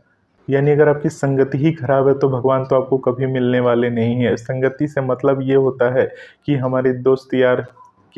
यानी अगर आपकी संगति ही खराब है तो भगवान तो आपको कभी मिलने वाले नहीं है। संगति से मतलब ये होता है कि हमारे दोस्त यार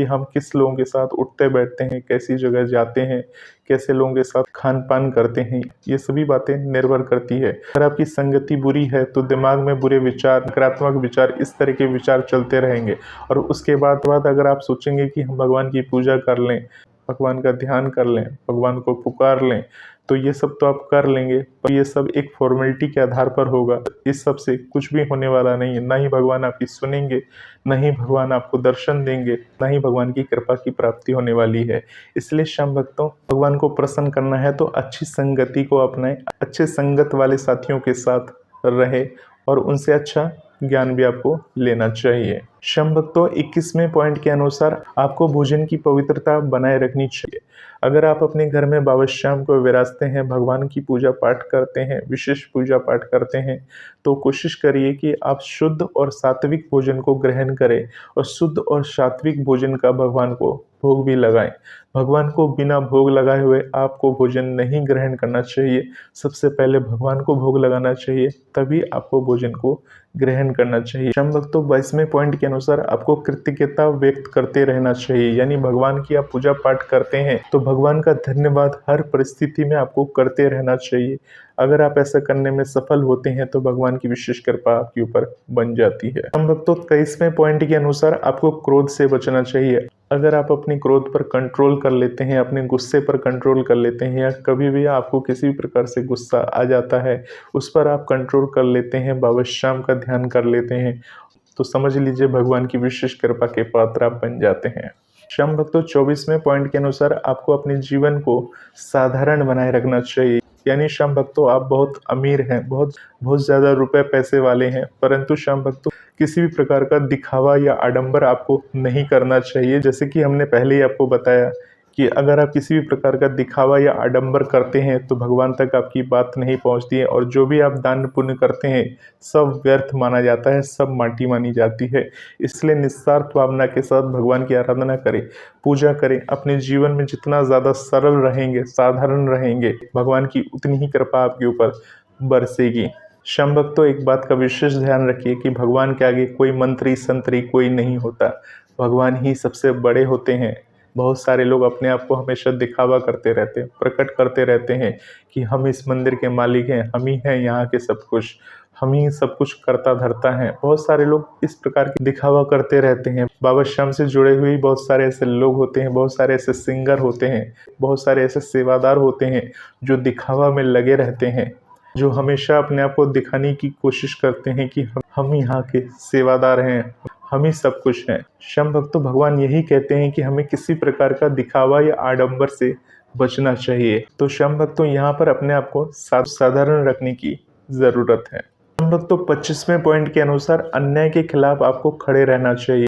कि हम किस लोगों के साथ उठते बैठते हैं, कैसी जगह जाते हैं, कैसे लोगों के साथ खान पान करते हैं, ये सभी बातें निर्भर करती है। अगर आपकी संगति बुरी है तो दिमाग में बुरे विचार, नकारात्मक विचार, इस तरह के विचार चलते रहेंगे। और उसके बाद अगर आप सोचेंगे कि हम भगवान की पूजा कर लें, भगवान का ध्यान कर लें, भगवान को पुकार लें, तो ये सब तो आप कर लेंगे, पर ये सब एक फॉर्मेलिटी के आधार पर होगा। इस सब से कुछ भी होने वाला नहीं है। ना ही भगवान आपकी सुनेंगे, ना ही भगवान आपको दर्शन देंगे, ना ही भगवान की कृपा की प्राप्ति होने वाली है। इसलिए श्याम भक्तों, भगवान को प्रसन्न करना है तो अच्छी संगति को अपनाएं, अच्छे संगत वाले साथियों के साथ रहे और उनसे अच्छा ज्ञान भी आपको लेना चाहिए। श्याम भक्तों, 21वें पॉइंट के अनुसार आपको भोजन की पवित्रता बनाए रखनी चाहिए। अगर आप अपने घर में बाबा श्याम को विराजते हैं, भगवान की पूजा पाठ करते हैं, विशेष पूजा पाठ करते हैं, तो कोशिश करिए कि आप शुद्ध और सात्विक भोजन को ग्रहण करें और शुद्ध और सात्विक भोजन का भगवान को भोग भी लगाएं। भगवान को बिना भोग लगाए हुए आपको भोजन नहीं ग्रहण करना चाहिए। सबसे पहले भगवान को भोग लगाना चाहिए, तभी आपको भोजन को ग्रहण करना चाहिए। श्याम भक्तों, 22वें पॉइंट के अनुसार आपको कृतज्ञता व्यक्त करते रहना चाहिए। यानी भगवान की आप पूजा पाठ करते हैं तो भगवान का धन्यवाद हर परिस्थिति में आपको करते रहना चाहिए। अगर आप ऐसा करने में सफल होते हैं तो भगवान की विशेष कृपा आपके ऊपर बन जाती है। श्याम भक्तों, 23वें पॉइंट के अनुसार आपको क्रोध से बचना चाहिए। अगर आप अपने क्रोध पर कंट्रोल कर लेते हैं, अपने गुस्से पर कंट्रोल कर लेते हैं, या कभी भी आपको किसी भी प्रकार से गुस्सा आ जाता है, उस पर आप कंट्रोल कर लेते हैं, बाबा श्याम का ध्यान कर लेते हैं, तो समझ लीजिए भगवान की विशेष कृपा के पात्र आप बन जाते हैं। श्याम भक्तों, 24वें पॉइंट के अनुसार आपको अपने जीवन को साधारण बनाए रखना चाहिए। यानी श्याम भक्तों, आप बहुत अमीर हैं, बहुत ज़्यादा रुपए पैसे वाले हैं, परंतु श्याम भक्तों, किसी भी प्रकार का दिखावा या आडंबर आपको नहीं करना चाहिए। जैसे कि हमने पहले ही आपको बताया कि अगर आप किसी भी प्रकार का दिखावा या आडंबर करते हैं तो भगवान तक आपकी बात नहीं पहुंचती है, और जो भी आप दान पुण्य करते हैं सब व्यर्थ माना जाता है, सब माटी मानी जाती है। इसलिए निस्वार्थ भावना के साथ भगवान की आराधना करें, पूजा करें। अपने जीवन में जितना ज़्यादा सरल रहेंगे, साधारण रहेंगे, भगवान की उतनी ही कृपा आपके ऊपर बरसेगी। श्याम भक्तों, एक बात का विशेष ध्यान रखिए कि भगवान के आगे कोई मंत्री संतरी कोई नहीं होता, भगवान ही सबसे बड़े होते हैं। बहुत सारे लोग अपने आप को हमेशा दिखावा करते रहते हैं, प्रकट करते रहते हैं कि हम इस मंदिर के मालिक हैं, हम ही हैं यहाँ के सब कुछ, हम ही सब कुछ करता धरता है। बहुत सारे लोग इस प्रकार की दिखावा करते रहते हैं। बाबा श्याम से जुड़े हुए बहुत सारे ऐसे लोग होते हैं, बहुत सारे ऐसे सिंगर होते हैं, बहुत सारे ऐसे सेवादार होते हैं जो दिखावा में लगे रहते हैं, जो हमेशा अपने आप को दिखाने की कोशिश करते हैं कि हम यहाँ के सेवादार हैं, हम ही सब कुछ हैं। श्याम भक्तों, भगवान यही कहते हैं कि हमें किसी प्रकार का दिखावा या आडंबर से बचना चाहिए। तो श्याम भक्तों, यहाँ पर अपने आप को साधारण रखने की जरूरत है। श्याम भक्तों, 25वें पॉइंट के अनुसार अन्याय के खिलाफ आपको खड़े रहना चाहिए।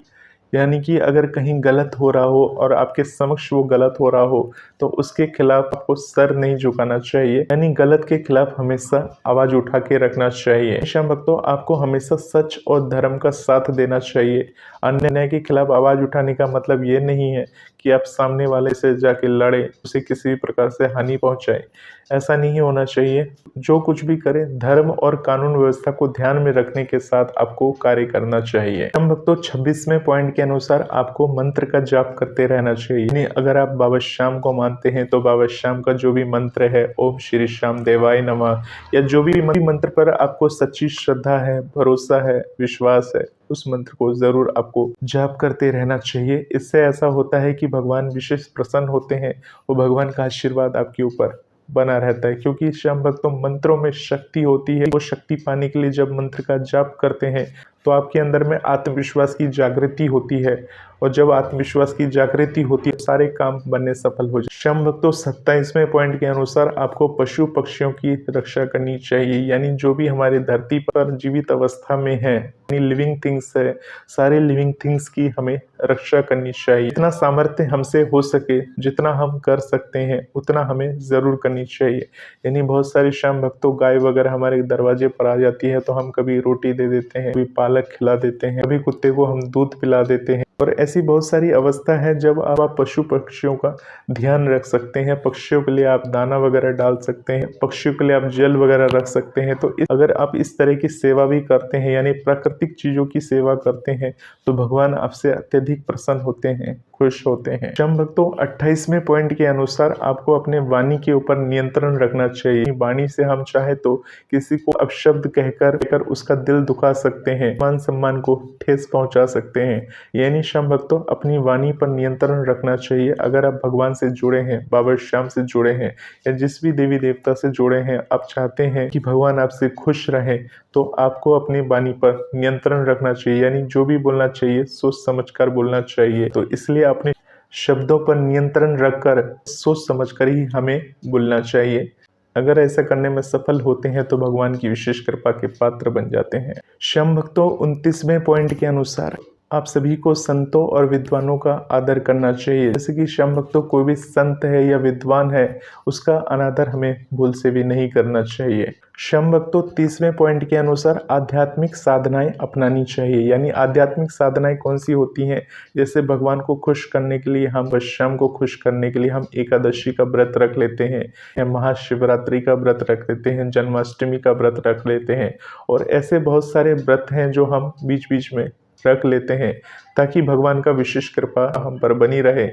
यानी कि अगर कहीं गलत हो रहा हो और आपके समक्ष वो गलत हो रहा हो तो उसके खिलाफ आपको सर नहीं झुकाना चाहिए। यानी गलत के खिलाफ हमेशा आवाज उठा के रखना चाहिए। श्याम भक्तों, आपको हमेशा सच और धर्म का साथ देना चाहिए। अन्याय के खिलाफ आवाज उठाने का मतलब ये नहीं है कि आप सामने वाले से जाके लड़े, उसे किसी भी प्रकार से हानि पहुंचाए। ऐसा नहीं होना चाहिए। जो कुछ भी करें, धर्म और कानून व्यवस्था को ध्यान में रखने के साथ आपको कार्य करना चाहिए। श्याम भक्तों, 26वें पॉइंट के अनुसार आपको मंत्र का जाप करते रहना चाहिए। अगर आप बाबा श्याम को मानते हैं तो बाबा श्याम का जो भी मंत्र है, ओम श्री श्याम देवाय नमः, या जो भी मंत्र पर आपको सच्ची श्रद्धा है, भरोसा है, विश्वास है, उस मंत्र को जरूर आपको जाप करते रहना चाहिए। इससे ऐसा होता है कि भगवान विशेष प्रसन्न होते हैं और भगवान का आशीर्वाद आपके ऊपर बना रहता है। क्योंकि श्याम भक्तों, मंत्रों में शक्ति होती है। वो शक्ति पाने के लिए जब मंत्र का जाप करते हैं तो आपके अंदर में आत्मविश्वास की जागृति होती है, और जब आत्मविश्वास की जागृति होती है सारे काम बनने सफल हो जाए। श्याम भक्तों, 27वें पॉइंट के अनुसार आपको पशु पक्षियों की रक्षा करनी चाहिए। यानी जो भी हमारे धरती पर जीवित अवस्था में है, लिविंग थिंग्स है, सारे लिविंग थिंग्स की हमें रक्षा करनी चाहिए। जितना सामर्थ्य हमसे हो सके, जितना हम कर सकते हैं, उतना हमें जरूर करनी चाहिए। यानी बहुत सारे श्याम भक्तों, गाय वगैरह हमारे दरवाजे पर आ जाती है तो हम कभी रोटी दे देते हैं, कभी पालक खिला देते हैं, कभी कुत्ते को हम दूध पिला देते हैं, और ऐसी बहुत सारी अवस्था है जब आप पशु पक्षियों का ध्यान रख सकते हैं। पक्षियों के लिए आप दाना वगैरह डाल सकते हैं, पक्षियों के लिए आप जल वगैरह रख सकते हैं। तो अगर आप इस तरह की सेवा भी करते हैं, यानी प्राकृतिक चीजों की सेवा करते हैं, तो भगवान आपसे अत्यधिक प्रसन्न होते हैं, खुश होते हैं। शम भक्तों 28वें पॉइंट के अनुसार आपको अपने वाणी के ऊपर नियंत्रण रखना चाहिए। वाणी से हम चाहे तो किसी को अपशब्द कहकर उसका दिल दुखा सकते हैं, मान सम्मान को ठेस पहुंचा सकते हैं। यानी शम भक्तों अपनी वाणी पर नियंत्रण रखना चाहिए। अगर आप भगवान से जुड़े हैं, बाबा श्याम से जुड़े हैं या जिस भी देवी देवता से जुड़े हैं, आप चाहते हैं कि भगवान आपसे खुश रहें, तो आपको अपनी वाणी पर नियंत्रण रखना चाहिए। यानी जो भी बोलना चाहिए सोच समझकर बोलना चाहिए। तो इसलिए अपने शब्दों पर नियंत्रण रखकर सोच समझकर ही हमें बोलना चाहिए। अगर ऐसा करने में सफल होते हैं तो भगवान की विशेष कृपा के पात्र बन जाते हैं। शम भक्तों 29वें पॉइंट के अनुसार आप सभी को संतों और विद्वानों का आदर करना चाहिए। जैसे कि शम भक्तों कोई भी संत है या विद्वान है, उसका अनादर हमें भूल से भी नहीं करना चाहिए। शम भक्तों 30वें पॉइंट के अनुसार आध्यात्मिक साधनाएं अपनानी चाहिए। यानी आध्यात्मिक साधनाएं कौन सी होती हैं? जैसे भगवान को खुश करने के लिए हम श्याम को खुश करने के लिए हम एकादशी का व्रत रख लेते हैं, महाशिवरात्रि का व्रत रख लेते हैं, जन्माष्टमी का व्रत रख लेते हैं, और ऐसे बहुत सारे व्रत हैं जो हम बीच बीच में रख लेते हैं ताकि भगवान का विशेष कृपा हम पर बनी रहे।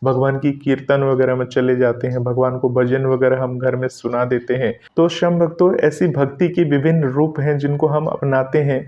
भगवान की कीर्तन वगैरह में चले जाते हैं, भगवान को भजन वगैरह हम घर में सुना देते हैं। तो शम भक्तों ऐसी भक्ति की विभिन्न रूप हैं जिनको हम अपनाते हैं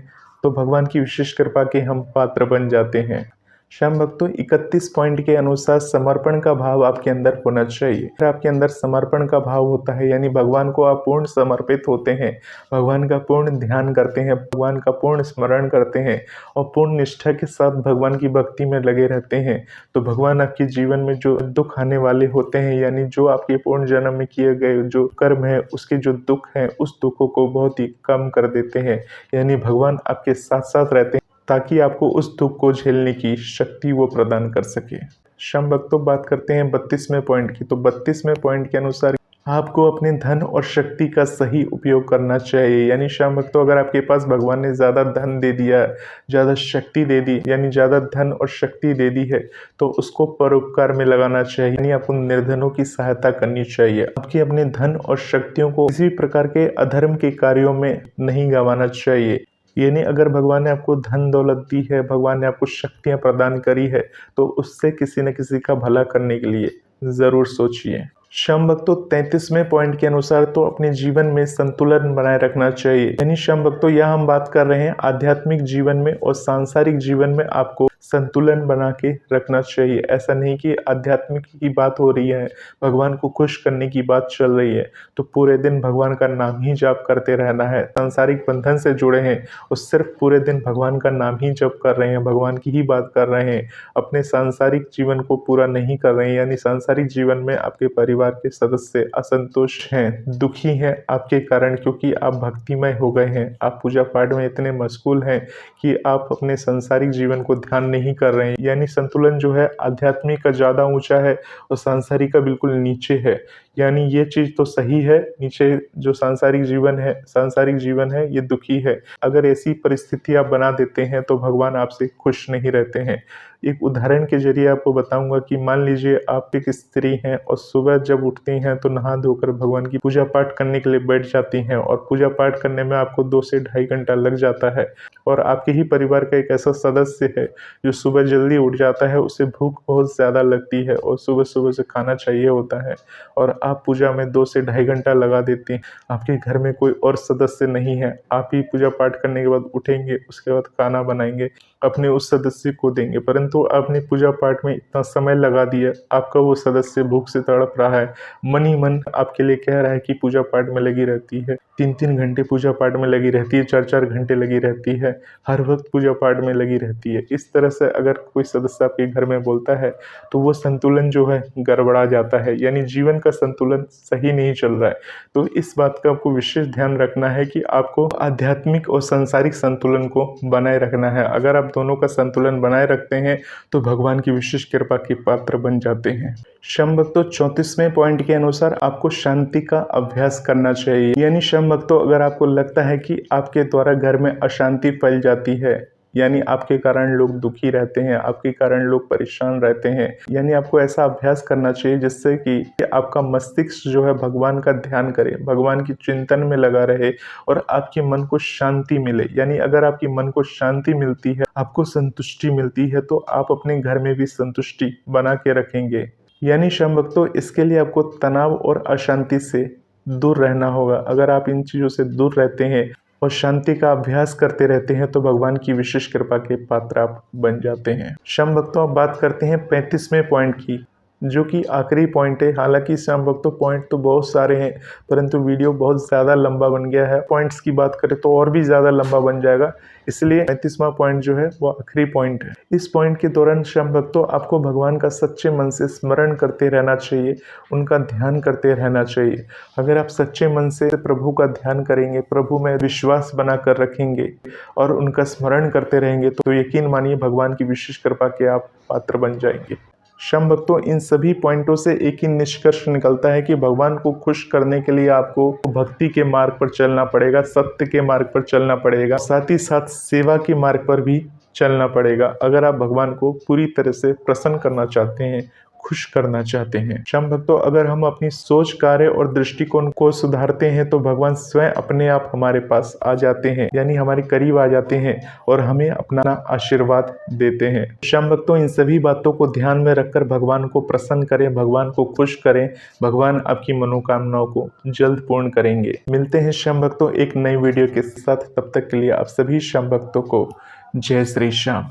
तो भगवान की विशेष कृपा के हम पात्र बन जाते हैं। शम भक्तों 31 पॉइंट के अनुसार समर्पण का भाव आपके अंदर होना चाहिए। अगर आपके अंदर समर्पण का भाव होता है, यानी भगवान को आप पूर्ण समर्पित होते हैं, भगवान का पूर्ण ध्यान करते हैं, भगवान का पूर्ण स्मरण करते हैं और पूर्ण निष्ठा के साथ भगवान की भक्ति में लगे रहते हैं, तो भगवान आपके जीवन में जो दुख आने वाले होते हैं, यानी जो आपके पूर्ण जन्म में किए गए जो कर्म है उसके जो दुख हैं, उस दुखों को बहुत ही कम कर देते हैं। यानी भगवान आपके साथ साथ रहते हैं ताकि आपको उस दुख को झेलने की शक्ति वो प्रदान कर सके। शम भक्तों बात करते हैं 32वें पॉइंट की। तो 32वें पॉइंट के अनुसार आपको अपने धन और शक्ति का सही उपयोग करना चाहिए। यानी शम भक्तों अगर आपके पास भगवान ने ज़्यादा धन दे दिया, ज़्यादा शक्ति दे दी, यानी ज़्यादा धन और शक्ति दे दी है, तो उसको परोपकार में लगाना चाहिए। यानी आपको निर्धनों की सहायता करनी चाहिए। आपके अपने धन और शक्तियों को किसी भी प्रकार के अधर्म के कार्यों में नहीं गंवाना चाहिए। यानी अगर भगवान ने आपको धन दौलत दी है, भगवान ने आपको शक्तियां प्रदान करी है, तो उससे किसी न किसी का भला करने के लिए जरूर सोचिए। शम भक्तों 33वें पॉइंट के अनुसार तो अपने जीवन में संतुलन बनाए रखना चाहिए। यानी शम भक्तों यहाँ हम बात कर रहे हैं आध्यात्मिक जीवन में और सांसारिक जीवन में आपको संतुलन बना के रखना चाहिए। ऐसा नहीं कि आध्यात्मिक की बात हो रही है, भगवान को खुश करने की बात चल रही है तो पूरे दिन भगवान का नाम ही जप करते रहना है। सांसारिक बंधन से जुड़े हैं और सिर्फ पूरे दिन भगवान का नाम ही जप कर रहे हैं, भगवान की ही बात कर रहे हैं, अपने सांसारिक जीवन को पूरा नहीं कर रहे हैं। यानी सांसारिक जीवन में आपके परिवार के सदस्य असंतुष्ट हैं, दुखी हैं आपके कारण, क्योंकि आप भक्तिमय हो गए हैं, आप पूजा पाठ में इतने मशगूल हैं कि आप अपने सांसारिक जीवन को ध्यान नहीं कर रहे हैं। यानी संतुलन जो है आध्यात्मिक का ज़्यादा ऊंचा है और सांसारिक का बिल्कुल नीचे है। यानी ये चीज़ तो सही है, नीचे जो सांसारिक जीवन है ये दुखी है। अगर ऐसी परिस्थिति आप बना देते हैं तो भगवान आपसे खुश नहीं रहते हैं। एक उदाहरण के जरिए आपको बताऊंगा कि मान लीजिए आप एक स्त्री हैं और सुबह जब उठती हैं तो नहा धोकर भगवान की पूजा पाठ करने के लिए बैठ जाती हैं और पूजा पाठ करने में आपको 2 से ढाई घंटा लग जाता है, और आपके ही परिवार का एक ऐसा सदस्य है जो सुबह जल्दी उठ जाता है, उसे भूख बहुत ज़्यादा लगती है और सुबह सुबह से खाना चाहिए होता है, और आप पूजा में 2 से ढाई घंटा लगा देती हैं। आपके घर में कोई और सदस्य नहीं है, आप ही पूजा पाठ करने के बाद उठेंगे, उसके बाद खाना बनाएंगे, अपने उस सदस्य को देंगे, परंतु आपने पूजा पाठ में इतना समय लगा दिया, आपका वो सदस्य भूख से तड़प रहा है, मन ही मन आपके लिए कह रहा है कि पूजा पाठ में लगी रहती है, 3-3 घंटे पूजा पाठ में लगी रहती है, 4-4 घंटे लगी रहती है, हर वक्त पूजा पाठ में लगी रहती है। इस तरह से अगर कोई सदस्य आपके घर में बोलता है तो वो संतुलन जो है गड़बड़ा जाता है, यानी जीवन का संतुलन सही नहीं चल रहा है। तो इस बात का आपको विशेष ध्यान रखना है कि आपको आध्यात्मिक और सांसारिक संतुलन को बनाए रखना है। अगर आप दोनों का संतुलन बनाए रखते हैं तो भगवान की विशेष कृपा के पात्र बन जाते हैं। शम भक्तों 34वें पॉइंट के अनुसार आपको शांति का अभ्यास करना चाहिए। यानी शम भक्तों अगर आपको लगता है कि आपके द्वारा घर में अशांति फैल जाती है, यानी आपके कारण लोग दुखी रहते हैं, आपके कारण लोग परेशान रहते हैं। यानी आपको ऐसा अभ्यास करना चाहिए जिससे कि आपका मस्तिष्क जो है भगवान का ध्यान करे, भगवान की चिंतन में लगा रहे और आपके मन को शांति मिले। यानी अगर आपके मन को शांति मिलती है, आपको संतुष्टि मिलती है, तो आप अपने घर में भी संतुष्टि बना के रखेंगे। यानी शम भक्तों, इसके लिए आपको तनाव और अशांति से दूर रहना होगा। अगर आप इन चीज़ों से दूर रहते हैं और शांति का अभ्यास करते रहते हैं तो भगवान की विशेष कृपा के पात्र आप बन जाते हैं। शम भक्तों, अब बात करते हैं 35वें पॉइंट की, जो कि आखिरी पॉइंट है। हालांकि शम भक्तों पॉइंट तो बहुत सारे हैं, परंतु वीडियो बहुत ज़्यादा लंबा बन गया है। पॉइंट्स की बात करें तो और भी ज़्यादा लंबा बन जाएगा, इसलिए 35वां पॉइंट जो है वो आखिरी पॉइंट है। इस पॉइंट के दौरान शम भक्तों आपको भगवान का सच्चे मन से स्मरण करते रहना चाहिए, उनका ध्यान करते रहना चाहिए। अगर आप सच्चे मन से प्रभु का ध्यान करेंगे, प्रभु में विश्वास बनाकर रखेंगे और उनका स्मरण करते रहेंगे तो यकीन मानिए भगवान की विशेष कृपा के आप पात्र बन जाएंगे। शम भक्तों, इन सभी पॉइंटों से एक ही निष्कर्ष निकलता है कि भगवान को खुश करने के लिए आपको भक्ति के मार्ग पर चलना पड़ेगा, सत्य के मार्ग पर चलना पड़ेगा, साथ ही साथ सेवा के मार्ग पर भी चलना पड़ेगा। अगर आप भगवान को पूरी तरह से प्रसन्न करना चाहते हैं, खुश करना चाहते हैं। शम भक्तों, अगर हम अपनी सोच, कार्य और दृष्टिकोण को सुधारते हैं तो भगवान स्वयं अपने आप हमारे पास आ जाते हैं, यानी हमारे करीब आ जाते हैं और हमें अपना आशीर्वाद देते हैं। शम भक्तों, इन सभी बातों को ध्यान में रखकर भगवान को प्रसन्न करें, भगवान को खुश करें। भगवान आपकी मनोकामनाओं को जल्द पूर्ण करेंगे। मिलते हैं शम भक्तों एक नई वीडियो के साथ, तब तक के लिए आप सभी शम भक्तों को जय श्री श्याम।